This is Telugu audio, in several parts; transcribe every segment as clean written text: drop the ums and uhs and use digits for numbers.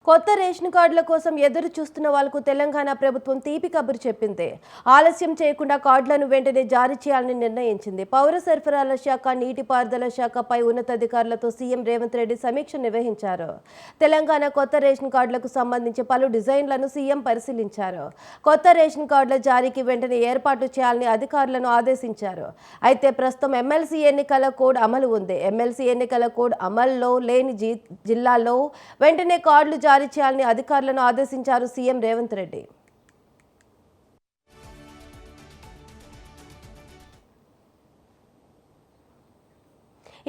కొత్త రేషన్ కార్డుల కోసం ఎదురు చూస్తున్న వాళ్లకు తెలంగాణ ప్రభుత్వం తీపి కబురు చెప్పింది. ఆలస్యం చేయకుండా కార్డులను వెంటనే జారీ చేయాలని నిర్ణయించింది. పౌర సరఫరాల శాఖ, నీటిపారుదల శాఖపై ఉన్నతాధికారులతో సీఎం రేవంత్ రెడ్డి సమీక్ష నిర్వహించారు. తెలంగాణ కొత్త రేషన్ కార్డులకు సంబంధించి పలు డిజైన్లను సీఎం పరిశీలించారు. కొత్త రేషన్ కార్డుల జారీకి వెంటనే ఏర్పాట్లు చేయాలని అధికారులను ఆదేశించారు. అయితే ప్రస్తుతం ఎమ్మెల్సీ ఎన్నికల కోడ్ అమలు ఉంది. ఎమ్మెల్సీ ఎన్నికల కోడ్ అమల్లో లేని జిల్లాల్లో వెంటనే కార్డులు జారీ చేయాలని అధికారులను ఆదేశించారు సీఎం రేవంత్ రెడ్డి.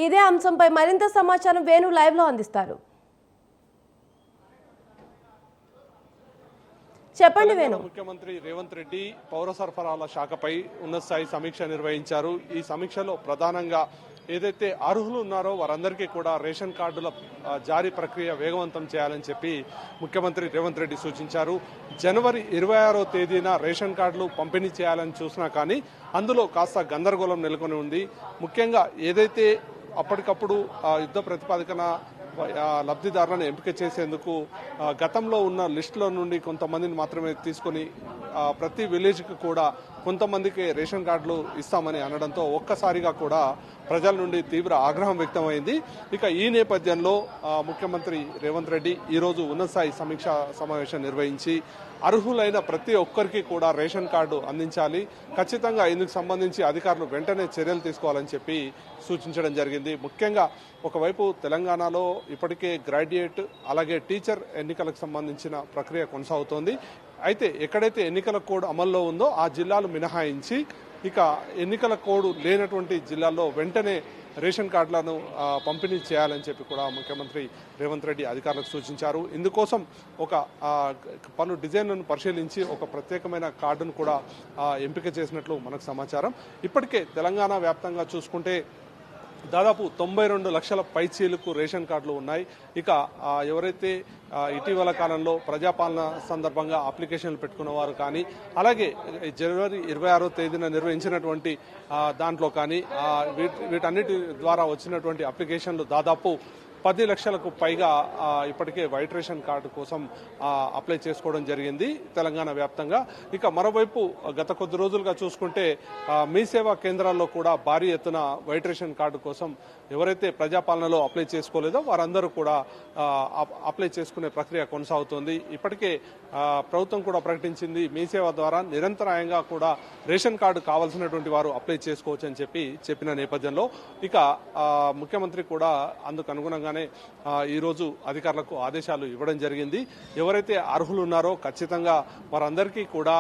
ఇదే అంశంపై మరింత సమాచారం వేణు లైవ్ లో అందిస్తారు. చెప్పండి వేణు. ముఖ్యమంత్రి రేవంత్ రెడ్డి పౌర సరఫరాల శాఖపై ఉన్నత స్థాయి సమీక్ష నిర్వహించారు. ఈ సమీక్షలో ప్రధానంగా ఏదైతే అర్హులు ఉన్నారో వారందరికీ కూడా రేషన్ కార్డుల జారీ ప్రక్రియ వేగవంతం చేయాలని చెప్పి ముఖ్యమంత్రి రేవంత్ రెడ్డి సూచించారు. జనవరి 26వ తేదీన రేషన్ కార్డులు పంపిణీ చేయాలని చూసినా కానీ అందులో కాస్త గందరగోళం నెలకొని ఉంది. ముఖ్యంగా ఏదైతే అప్పటికప్పుడు యుద్ధ ప్రతిపాదికన లబ్ధిదారులను ఎంపిక చేసేందుకు గతంలో ఉన్న లిస్టులో నుండి కొంతమందిని మాత్రమే తీసుకొని ప్రతి విలేజ్కి కూడా కొంతమందికి రేషన్ కార్డులు ఇస్తామని అనడంతో ఒక్కసారిగా కూడా ప్రజల నుండి తీవ్ర ఆగ్రహం వ్యక్తమైంది. ఇక ఈ నేపథ్యంలో ముఖ్యమంత్రి రేవంత్ రెడ్డి ఈరోజు ఉన్నతస్థాయి సమీక్షా సమావేశం నిర్వహించి అర్హులైన ప్రతి ఒక్కరికి కూడా రేషన్ కార్డు అందించాలి, ఖచ్చితంగా ఇందుకు సంబంధించి అధికారులు వెంటనే చర్యలు తీసుకోవాలని చెప్పి సూచించడం జరిగింది. ముఖ్యంగా ఒకవైపు తెలంగాణలో ఇప్పటికే గ్రాడ్యుయేట్ అలాగే టీచర్ ఎన్నికలకు సంబంధించిన ప్రక్రియ కొనసాగుతోంది. అయితే ఎక్కడైతే ఎన్నికల కోడ్ అమల్లో ఉందో ఆ జిల్లాలు మినహాయించి ఇక ఎన్నికల కోడ్ లేనటువంటి జిల్లాల్లో వెంటనే రేషన్ కార్డులను పంపిణీ చేయాలని చెప్పి కూడా ముఖ్యమంత్రి రేవంత్ రెడ్డి అధికారులకు సూచించారు. ఇందుకోసం ఒక పలు డిజైన్లను పరిశీలించి ఒక ప్రత్యేకమైన కార్డును కూడా ఎంపిక చేసినట్లు మనకు సమాచారం. ఇప్పటికే తెలంగాణ వ్యాప్తంగా చూసుకుంటే దాదాపు 92 లక్షల పైచీలకు రేషన్ కార్డులు ఉన్నాయి. ఇక ఎవరైతే ఇటీవల కాలంలో ప్రజాపాలన సందర్భంగా అప్లికేషన్లు పెట్టుకున్న వారు కానీ అలాగే జనవరి 26వ తేదీన నిర్వహించినటువంటి దాంట్లో కానీ వీటన్నిటి ద్వారా వచ్చినటువంటి అప్లికేషన్లు దాదాపు 10 లక్షలకు పైగా ఇప్పటికే వైట్ రేషన్ కార్డు కోసం అప్లై చేసుకోవడం జరిగింది తెలంగాణ వ్యాప్తంగా. ఇక మరోవైపు గత కొద్ది రోజులుగా చూసుకుంటే మీ సేవా కేంద్రాల్లో కూడా భారీ ఎత్తున వైట్ రేషన్ కార్డు కోసం ఎవరైతే ప్రజాపాలనలో అప్లై చేసుకోలేదో వారందరూ కూడా అప్లై చేసుకునే ప్రక్రియ కొనసాగుతోంది. ఇప్పటికే ప్రభుత్వం కూడా ప్రకటించింది మీ సేవ ద్వారా నిరంతరాయంగా కూడా రేషన్ కార్డు కావాల్సినటువంటి వారు అప్లై చేసుకోవచ్చు అని చెప్పిన నేపథ్యంలో ఇక ముఖ్యమంత్రి కూడా అందుకు అనుగుణంగా ఈ రోజు అధికారులకు ఆదేశాలు ఇవ్వడం జరిగింది. ఎవరైతే అర్హులు ఉన్నారో ఖచ్చితంగా వారందరికీ కూడా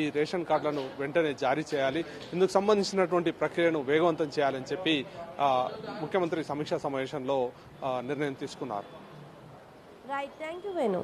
ఈ రేషన్ కార్డులను వెంటనే జారీ చేయాలి, ఇందుకు సంబంధించినటువంటి ప్రక్రియను వేగవంతం చేయాలని చెప్పి ముఖ్యమంత్రి సమీక్షా సమావేశంలో నిర్ణయం తీసుకున్నారు. Right, thank you Venu.